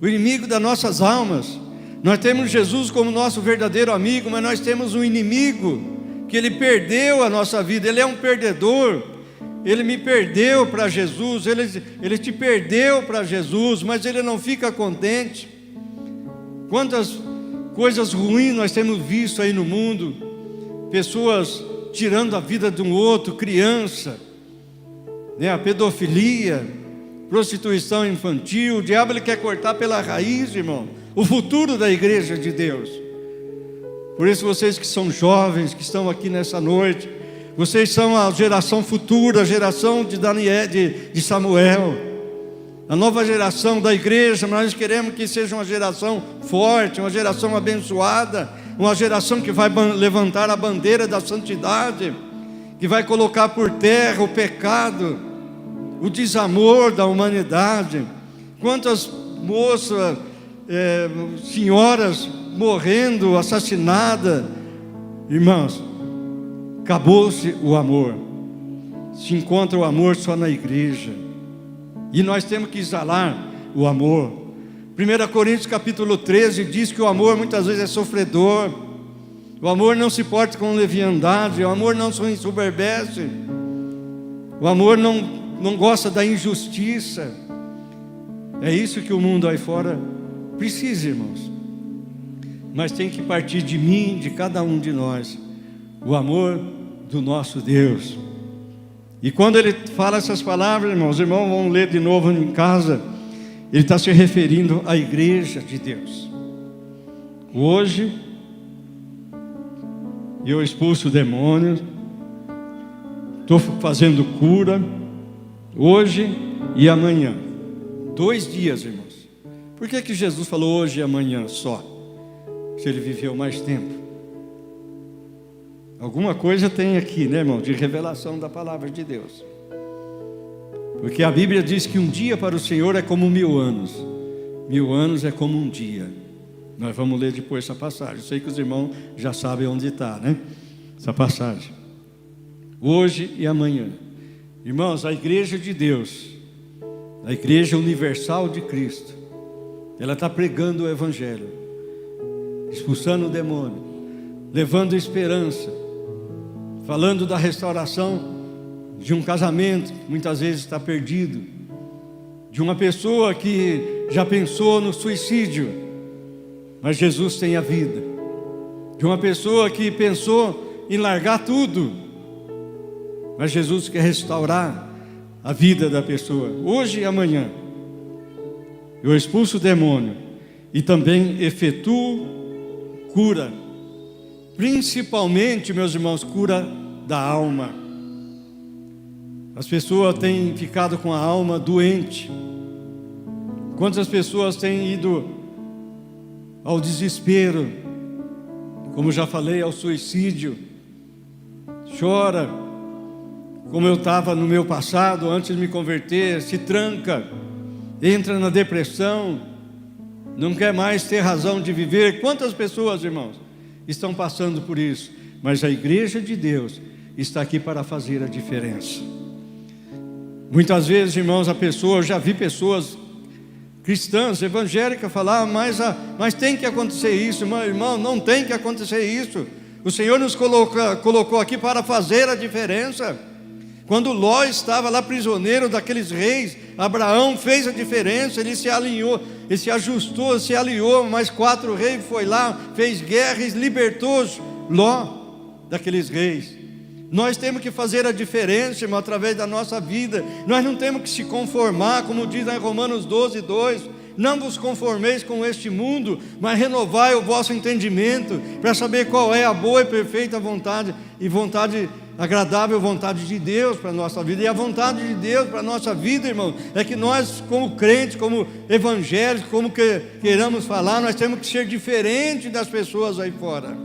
o inimigo das nossas almas. Nós temos Jesus como nosso verdadeiro amigo, mas nós temos um inimigo que ele perdeu a nossa vida. Ele é um perdedor. Ele me perdeu para Jesus, ele te perdeu para Jesus, mas ele não fica contente. Quantas coisas ruins nós temos visto aí no mundo, pessoas tirando a vida de um outro, criança, a pedofilia, prostituição infantil. O diabo ele quer cortar pela raiz, irmão, o futuro da igreja de Deus. Por isso, vocês que são jovens, que estão aqui nessa noite, vocês são a geração futura, a geração de Daniel, de Samuel, a nova geração da igreja. Mas nós queremos que seja uma geração forte, uma geração abençoada, uma geração que vai levantar a bandeira da santidade, que vai colocar por terra o pecado, o desamor da humanidade. Quantas moças, senhoras morrendo, assassinadas. Irmãos, acabou-se o amor. Se encontra o amor só na igreja, e nós temos que exalar o amor. 1 Coríntios capítulo 13 diz que o amor muitas vezes é sofredor. O amor não se porta com leviandade, o amor não se ensoberbece, o amor não gosta da injustiça. É isso que o mundo aí fora precisa, irmãos. Mas tem que partir de mim, de cada um de nós, o amor do nosso Deus. E quando ele fala essas palavras, irmãos, os irmãos vão ler de novo em casa. Ele está se referindo à igreja de Deus. Hoje eu expulso demônios, estou fazendo cura, hoje e amanhã. 2 dias, irmãos. Por que Jesus falou hoje e amanhã só? Se ele viveu mais tempo. Alguma coisa tem aqui, irmão, de revelação da palavra de Deus. Porque a Bíblia diz que um dia para o Senhor é como 1000 anos. 1000 anos é como um dia. Nós vamos ler depois essa passagem. Eu sei que os irmãos já sabem onde está, né? Essa passagem. Hoje e amanhã. Irmãos, a igreja de Deus, a igreja universal de Cristo, ela está pregando o evangelho, expulsando o demônio, levando esperança, falando da restauração de um casamento que muitas vezes está perdido, de uma pessoa que já pensou no suicídio, mas Jesus tem a vida, de uma pessoa que pensou em largar tudo, mas Jesus quer restaurar a vida da pessoa. Hoje e amanhã eu expulso o demônio e também efetuo cura, principalmente, meus irmãos, cura da alma. As pessoas têm ficado com a alma doente. Quantas pessoas têm ido ao desespero, como já falei, ao suicídio, chora, como eu estava no meu passado, antes de me converter, se tranca, entra na depressão, não quer mais ter razão de viver. Quantas pessoas, irmãos, estão passando por isso? Mas a igreja de Deus está aqui para fazer a diferença. Muitas vezes, irmãos, eu já vi pessoas cristãs, evangélicas, falar, mas tem que acontecer isso. Irmão, não tem que acontecer isso. O Senhor nos colocou aqui para fazer a diferença. Quando Ló estava lá prisioneiro daqueles reis, Abraão fez a diferença, ele se alinhou, ele se ajustou, se aliou, mais 4 reis, foi lá, fez guerra e libertou Ló daqueles reis. Nós temos que fazer a diferença, irmão, através da nossa vida. Nós não temos que se conformar, como diz em Romanos 12:2. Não vos conformeis com este mundo, mas renovai o vosso entendimento, para saber qual é a boa e perfeita vontade, e agradável vontade de Deus para a nossa vida. E a vontade de Deus para a nossa vida, irmão, é que nós, como crentes, como evangélicos, como que queiramos falar, nós temos que ser diferentes das pessoas aí fora.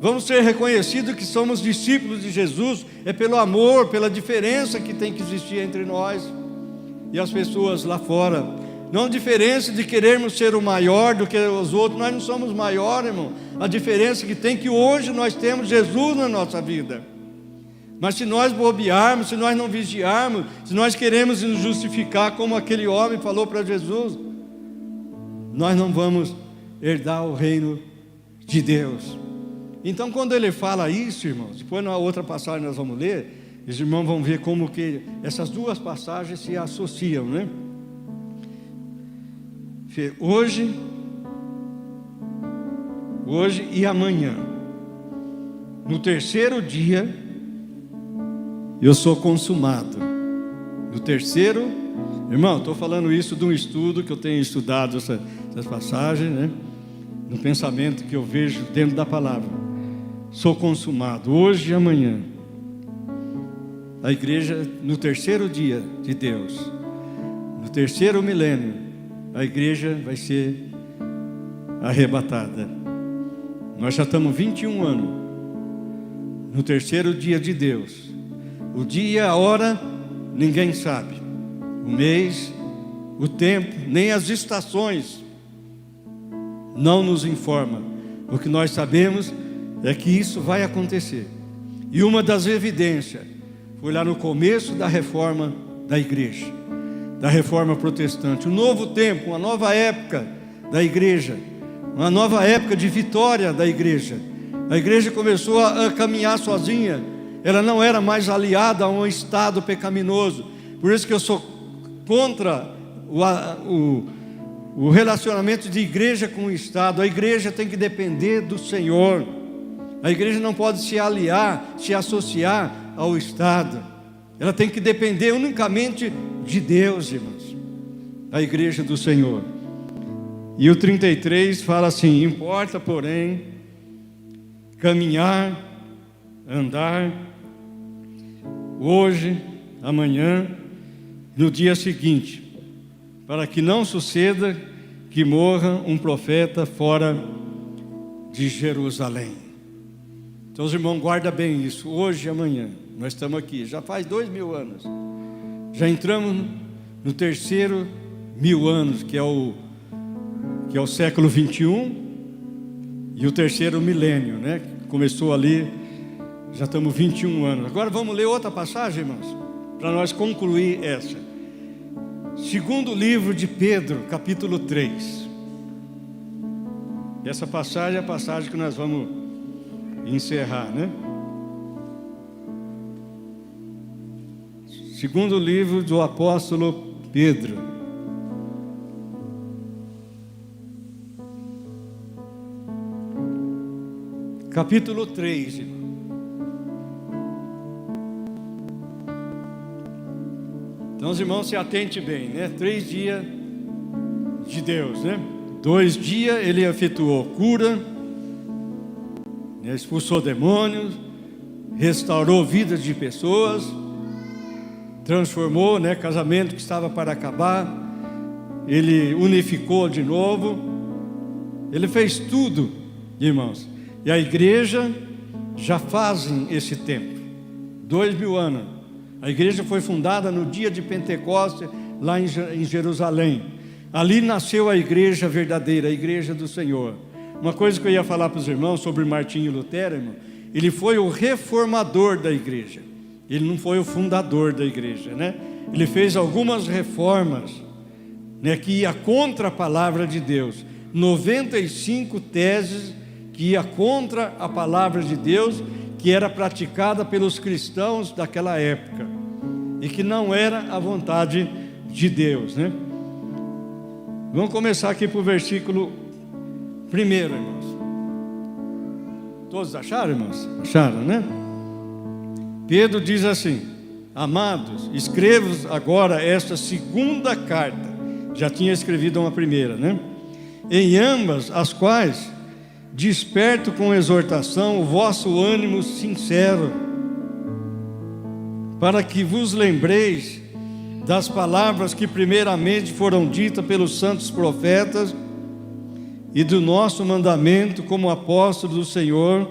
Vamos ser reconhecidos que somos discípulos de Jesus, é pelo amor, pela diferença que tem que existir entre nós e as pessoas lá fora. Não a diferença de querermos ser o maior do que os outros. Nós não somos maior, irmão. A diferença que tem, que hoje nós temos Jesus na nossa vida. Mas se nós bobearmos, se nós não vigiarmos, se nós queremos nos justificar como aquele homem falou para Jesus, nós não vamos herdar o reino de Deus. Então, quando ele fala isso, irmãos, depois na outra passagem nós vamos ler, os irmãos vão ver como que essas duas passagens se associam, né? Hoje e amanhã, no terceiro dia, eu sou consumado. No terceiro, irmão, estou falando isso de um estudo que eu tenho estudado essas passagens, né? No pensamento que eu vejo dentro da palavra. Sou consumado, hoje e amanhã. A igreja, no terceiro dia de Deus, no terceiro milênio, a igreja vai ser arrebatada. Nós já estamos 21 anos no terceiro dia de Deus. O dia, a hora, ninguém sabe. O mês, o tempo, nem as estações não nos informam. O que nós sabemos é que isso vai acontecer. E uma das evidências foi lá no começo da reforma da igreja, da reforma protestante. Um novo tempo, uma nova época da igreja, uma nova época de vitória da igreja. A igreja começou a caminhar sozinha. Ela não era mais aliada a um estado pecaminoso. Por isso que eu sou contra o relacionamento de igreja com o estado. A igreja tem que depender do Senhor. A igreja não pode se aliar, se associar ao estado. Ela tem que depender unicamente de Deus, irmãos. A igreja do Senhor. E o 33 fala assim: importa, porém, caminhar, andar, hoje, amanhã, no dia seguinte, para que não suceda que morra um profeta fora de Jerusalém. Então, os irmãos, guarda bem isso. Hoje e amanhã, nós estamos aqui, já faz 2000 anos. Já entramos no terceiro 1000 anos, que é que é o século 21, e o terceiro milênio, né? Começou ali, já estamos 21 anos. Agora vamos ler outra passagem, irmãos, para nós concluir essa. Segundo livro de Pedro, capítulo 3. Essa passagem é a passagem que nós vamos encerrar, né? Segundo livro do apóstolo Pedro. Capítulo 3, irmão. Então os irmãos se atentem bem, né? 3 dias de Deus, né? 2 dias ele efetuou cura, né? Expulsou demônios, restaurou vidas de pessoas, transformou, né? Casamento que estava para acabar, ele unificou de novo, ele fez tudo, irmãos. E a igreja já fazem esse tempo, 2000 anos. A igreja foi fundada no dia de Pentecostes, lá em Jerusalém. Ali nasceu a igreja verdadeira, a igreja do Senhor. Uma coisa que eu ia falar para os irmãos sobre Martinho Lutero, irmão, ele foi o reformador da igreja. Ele não foi o fundador da igreja, né? Ele fez algumas reformas, né, que ia contra a palavra de Deus. 95 teses que ia contra a palavra de Deus, que era praticada pelos cristãos daquela época, e que não era a vontade de Deus, né? Vamos começar aqui para o versículo 1, irmãos. Todos acharam, irmãos? Acharam, né? Pedro diz assim: amados, escrevo agora esta segunda carta. Já tinha escrevido uma primeira, né? Em ambas as quais desperto com exortação o vosso ânimo sincero, para que vos lembreis das palavras que primeiramente foram ditas pelos santos profetas e do nosso mandamento como apóstolo do Senhor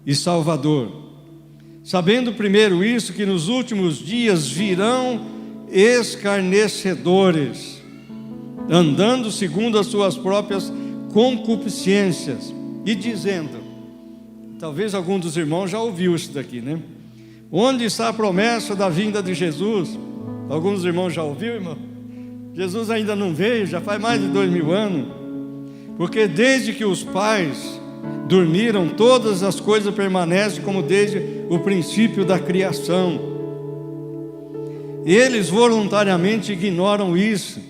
e Salvador. Sabendo primeiro isso, que nos últimos dias virão escarnecedores, andando segundo as suas próprias concupiscências, e dizendo, talvez algum dos irmãos já ouviu isso daqui, né? Onde está a promessa da vinda de Jesus? Alguns dos irmãos já ouviu, irmão? Jesus ainda não veio, já faz mais de 2000 anos. Porque desde que os pais dormiram, todas as coisas permanecem como desde o princípio da criação. Eles voluntariamente ignoram isso,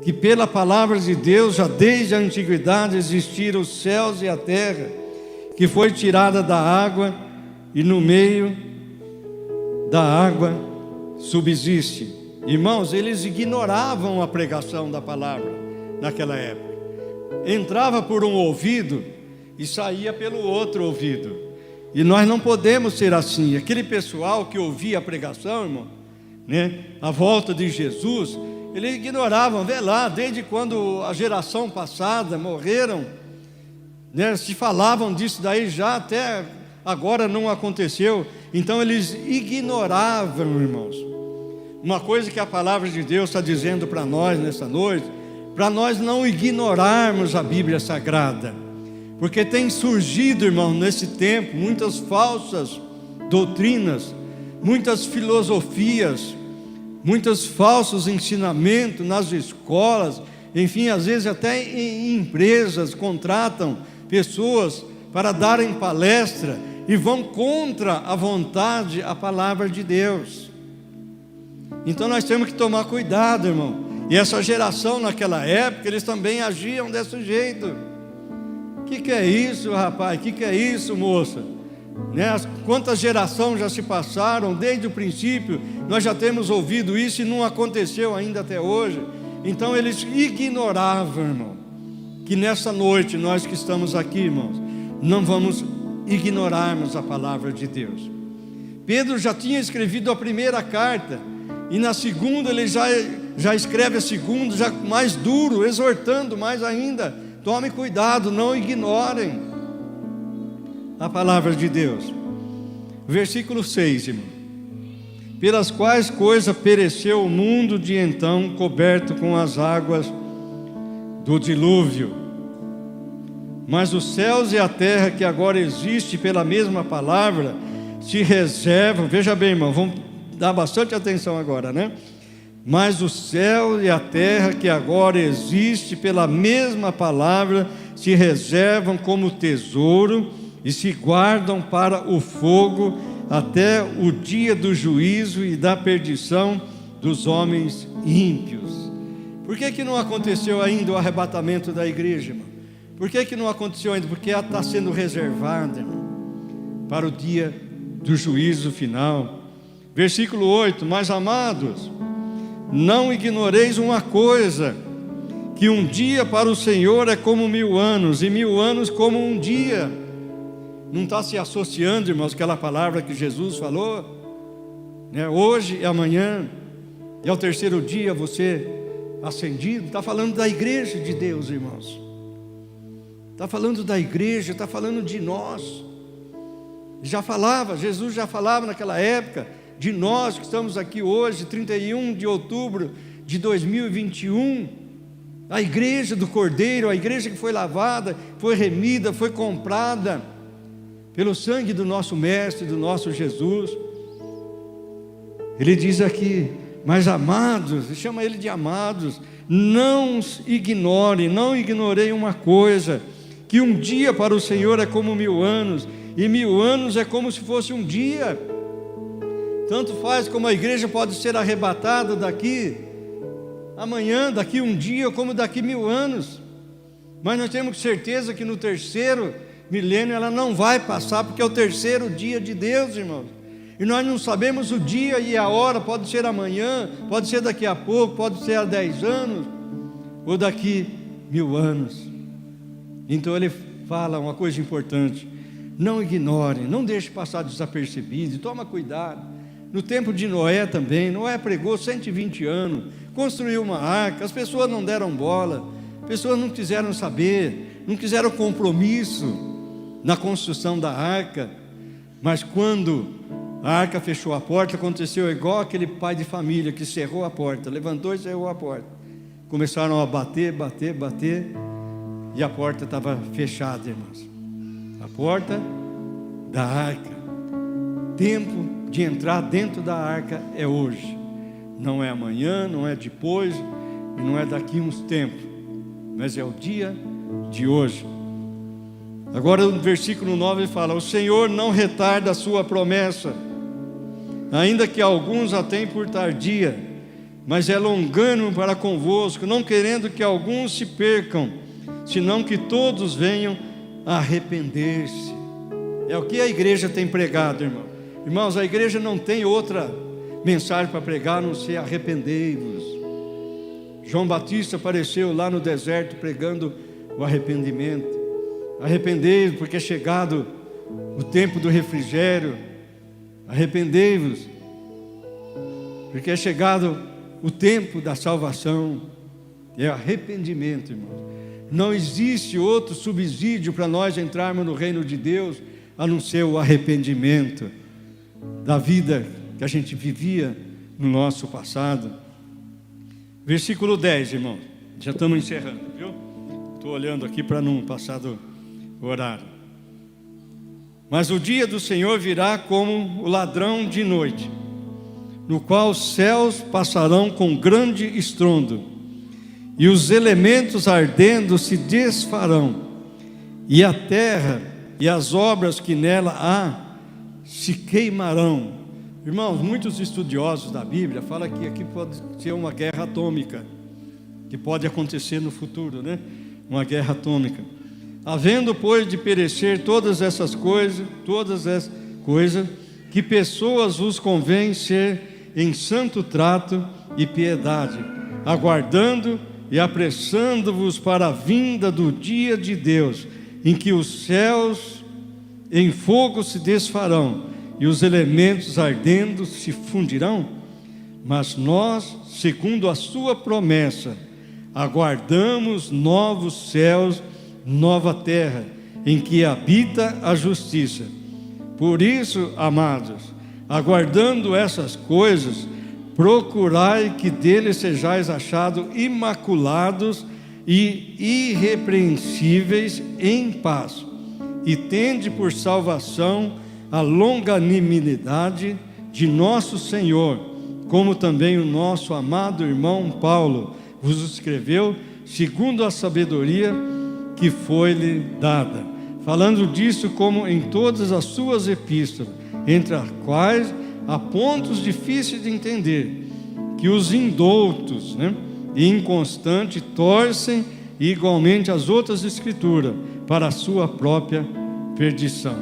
que pela palavra de Deus já desde a antiguidade existiram os céus e a terra, que foi tirada da água e no meio da água subsiste. Irmãos, eles ignoravam a pregação da palavra naquela época. Entrava por um ouvido e saía pelo outro ouvido. E nós não podemos ser assim. Aquele pessoal que ouvia a pregação, irmão, né, a volta de Jesus, eles ignoravam. Vê lá, desde quando a geração passada morreram, né, se falavam disso daí já, até agora não aconteceu. Então eles ignoravam, irmãos. Uma coisa que a palavra de Deus está dizendo para nós nessa noite, para nós não ignorarmos a Bíblia Sagrada, porque tem surgido, irmão, nesse tempo, muitas falsas doutrinas, muitas filosofias, muitos falsos ensinamentos nas escolas, enfim, às vezes até em empresas contratam pessoas para darem palestra e vão contra a vontade, a palavra de Deus. Então nós temos que tomar cuidado, irmão. E essa geração naquela época, eles também agiam desse jeito. O que é isso, rapaz? O que é isso, moça? Né? Quantas gerações já se passaram desde o princípio? Nós já temos ouvido isso e não aconteceu ainda até hoje. Então eles ignoravam, irmão, que nessa noite nós que estamos aqui, irmãos, não vamos ignorarmos a palavra de Deus. Pedro já tinha escrevido a primeira carta, e na segunda ele já escreve a segunda, já mais duro, exortando mais ainda: tome cuidado, não ignorem a palavra de Deus. Versículo 6, irmão: pelas quais coisas pereceu o mundo de então, coberto com as águas do dilúvio. Mas os céus e a terra que agora existe pela mesma palavra se reservam. Veja bem, irmão, vamos dar bastante atenção agora, né? Mas o céu e a terra que agora existe pela mesma palavra se reservam como tesouro e se guardam para o fogo até o dia do juízo e da perdição dos homens ímpios. Por que não aconteceu ainda o arrebatamento da igreja, irmão? Por que não aconteceu ainda? Porque ela está sendo reservada, irmão, para o dia do juízo final. Versículo 8: Mas amados, não ignoreis uma coisa, que um dia para o Senhor é como 1000 anos, e 1000 anos como um dia. Não está se associando, irmãos, aquela palavra que Jesus falou, né? Hoje e amanhã, e ao terceiro dia você ascendido. Está falando da igreja de Deus, irmãos. Está falando da igreja, está falando de nós. Jesus já falava naquela época de nós que estamos aqui hoje, 31 de outubro de 2021, a igreja do Cordeiro, a igreja que foi lavada, foi remida, foi comprada pelo sangue do nosso Mestre, do nosso Jesus. Ele diz aqui: mas amados, chama ele de amados, não ignorei uma coisa, que um dia para o Senhor é como 1000 anos, e 1000 anos é como se fosse um dia. Tanto faz como a igreja pode ser arrebatada daqui amanhã, daqui um dia, como daqui 1000 anos. Mas nós temos certeza que no terceiro milênio ela não vai passar, porque é o terceiro dia de Deus, irmãos. E nós não sabemos o dia e a hora, pode ser amanhã, pode ser daqui a pouco, pode ser há 10 anos, ou daqui 1000 anos. Então ele fala uma coisa importante: não ignore, não deixe passar desapercebido, toma cuidado. No tempo de Noé também, Noé pregou 120 anos, construiu uma arca, as pessoas não deram bola, as pessoas não quiseram saber, não quiseram compromisso na construção da arca. Mas quando a arca fechou a porta, aconteceu igual aquele pai de família que cerrou a porta, levantou e cerrou a porta. Começaram a bater, e a porta estava fechada, irmãos. A porta da arca. Tempo de entrar dentro da arca é hoje, não é amanhã, não é depois, e não é daqui uns tempos, mas é o dia de hoje. Agora no versículo 9 ele fala: o Senhor não retarda a sua promessa, ainda que alguns a tenham por tardia, mas é longânimo para convosco, não querendo que alguns se percam, senão que todos venham a arrepender-se. É o que a igreja tem pregado, irmão. Irmãos, a igreja não tem outra mensagem para pregar a não ser arrependei-vos. João Batista apareceu lá no deserto pregando o arrependimento. Arrependei-vos, porque é chegado o tempo do refrigério. Arrependei-vos, porque é chegado o tempo da salvação. É arrependimento, irmãos. Não existe outro subsídio para nós entrarmos no reino de Deus a não ser o arrependimento da vida que a gente vivia no nosso passado. Versículo 10, irmão. Já estamos encerrando, viu? Estou olhando aqui para não passar do horário. Mas o dia do Senhor virá como o ladrão de noite, no qual os céus passarão com grande estrondo, e os elementos ardendo se desfarão, e a terra e as obras que nela há se queimarão. Irmãos, muitos estudiosos da Bíblia falam que aqui pode ser uma guerra atômica, que pode acontecer no futuro, né? Uma guerra atômica. Havendo, pois, de perecer todas essas coisas, que pessoas vos convém ser em santo trato e piedade, aguardando e apressando-vos para a vinda do dia de Deus, em que os céus em fogo se desfarão e os elementos ardendo se fundirão. Mas nós, segundo a sua promessa, aguardamos novos céus, nova terra, em que habita a justiça. Por isso, amados, aguardando essas coisas, procurai que dele sejais achados imaculados, e irrepreensíveis em paz, e tende por salvação a longanimidade de nosso Senhor, como também o nosso amado irmão Paulo vos escreveu, segundo a sabedoria que foi-lhe dada, falando disso como em todas as suas epístolas, entre as quais há pontos difíceis de entender, que os indoutos, e inconstantes torcem igualmente as outras escrituras para a sua própria perdição.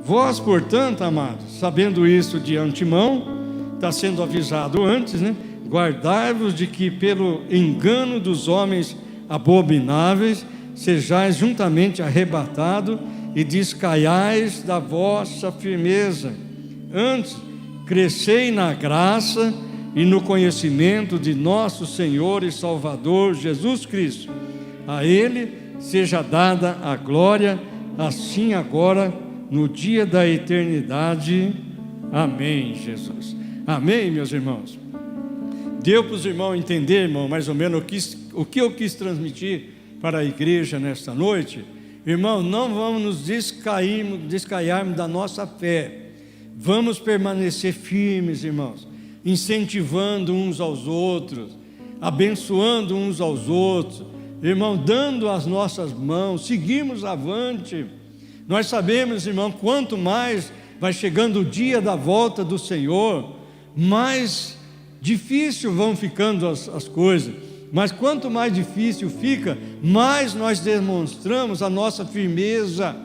Vós, portanto, amados, sabendo isso de antemão, está sendo avisado antes, guardai-vos de que pelo engano dos homens abomináveis sejais juntamente arrebatados e descaiais da vossa firmeza. Antes, crescei na graça e no conhecimento de nosso Senhor e Salvador Jesus Cristo. A Ele seja dada a glória, assim agora, no dia da eternidade. Amém, Jesus. Amém, meus irmãos. Deu para os irmãos entender, irmão, mais ou menos o que eu quis transmitir para a igreja nesta noite? Irmão, não vamos nos descaiarmos da nossa fé. Vamos permanecer firmes, irmãos, incentivando uns aos outros, abençoando uns aos outros, irmão, dando as nossas mãos, seguimos avante. Nós sabemos, irmão, quanto mais vai chegando o dia da volta do Senhor, mais difícil vão ficando as coisas, mas quanto mais difícil fica, mais nós demonstramos a nossa firmeza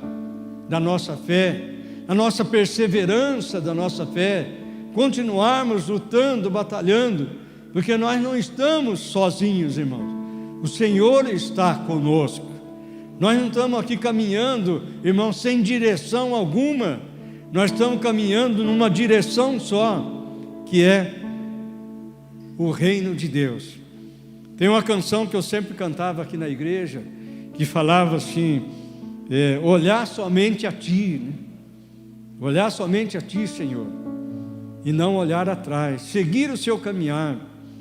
da nossa fé, a nossa perseverança da nossa fé, continuarmos lutando, batalhando, porque nós não estamos sozinhos, irmãos, o Senhor está conosco. Nós não estamos aqui caminhando, irmãos, sem direção alguma, nós estamos caminhando numa direção só, que é o reino de Deus. Tem uma canção que eu sempre cantava aqui na igreja, que falava assim, olhar somente a Ti, olhar somente a Ti, Senhor, e não olhar atrás, seguir o seu caminhar,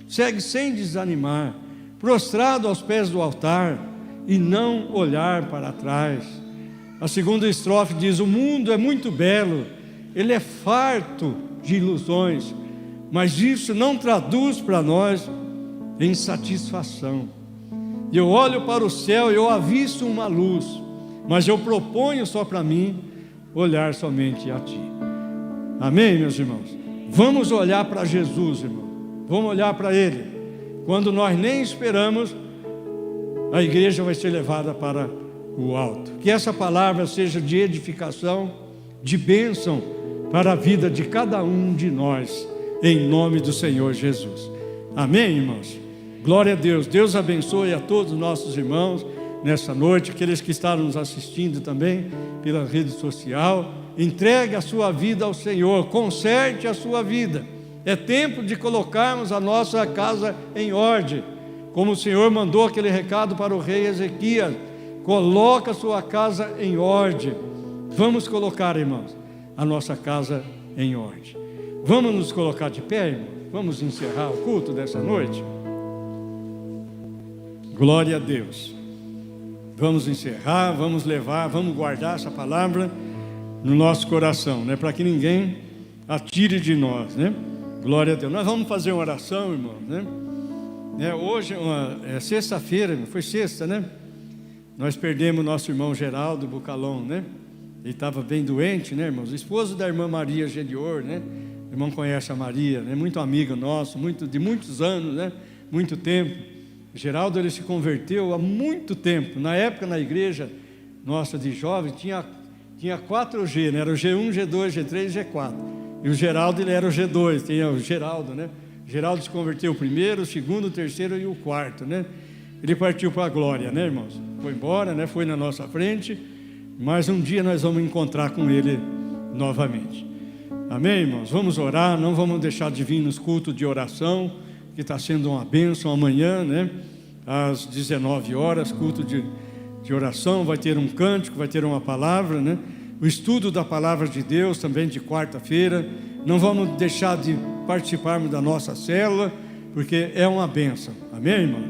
segue sem desanimar, prostrado aos pés do altar, e não olhar para trás. A segunda estrofe diz: o mundo é muito belo, ele é farto de ilusões, mas isso não traduz para nós em satisfação. Eu olho para o céu e eu avisto uma luz, mas eu proponho só para mim olhar somente a Ti. Amém, meus irmãos? Vamos olhar para Jesus, irmão. Vamos olhar para Ele. Quando nós nem esperamos, a igreja vai ser levada para o alto. Que essa palavra seja de edificação, de bênção para a vida de cada um de nós, em nome do Senhor Jesus. Amém, irmãos? Glória a Deus. Deus abençoe a todos os nossos irmãos nessa noite, aqueles que estão nos assistindo também pela rede social. Entregue a sua vida ao Senhor, conserte a sua vida. É tempo de colocarmos a nossa casa em ordem, como o Senhor mandou aquele recado para o rei Ezequias: coloca a sua casa em ordem. Vamos colocar, irmãos, a nossa casa em ordem. Vamos nos colocar de pé, irmão? Vamos encerrar o culto dessa noite? Glória a Deus. Vamos encerrar, vamos levar, vamos guardar essa palavra no nosso coração, para que ninguém atire de nós, Glória a Deus. Nós vamos fazer uma oração, irmão, hoje é sexta-feira, foi sexta, Nós perdemos nosso irmão Geraldo Bucalon, Ele estava bem doente, irmãos? Esposo da irmã Maria Gedior, O irmão conhece a Maria, muito amigo nosso, de muitos anos, muito tempo. Geraldo, ele se converteu há muito tempo. Na época, na igreja nossa de jovem, tinha 4G, Era o G1, G2, G3 e G4. E o Geraldo, ele era o G2, tinha o Geraldo, Geraldo se converteu o primeiro, o segundo, o terceiro e o quarto, Ele partiu para a glória, irmãos? Foi embora, foi na nossa frente, mas um dia nós vamos encontrar com ele novamente. Amém, irmãos? Vamos orar, não vamos deixar de vir nos cultos de oração, que está sendo uma bênção amanhã, às 19 horas, culto de oração, vai ter um cântico, vai ter uma palavra, O estudo da palavra de Deus também de quarta-feira. Não vamos deixar de participarmos da nossa célula, porque é uma bênção. Amém, irmão?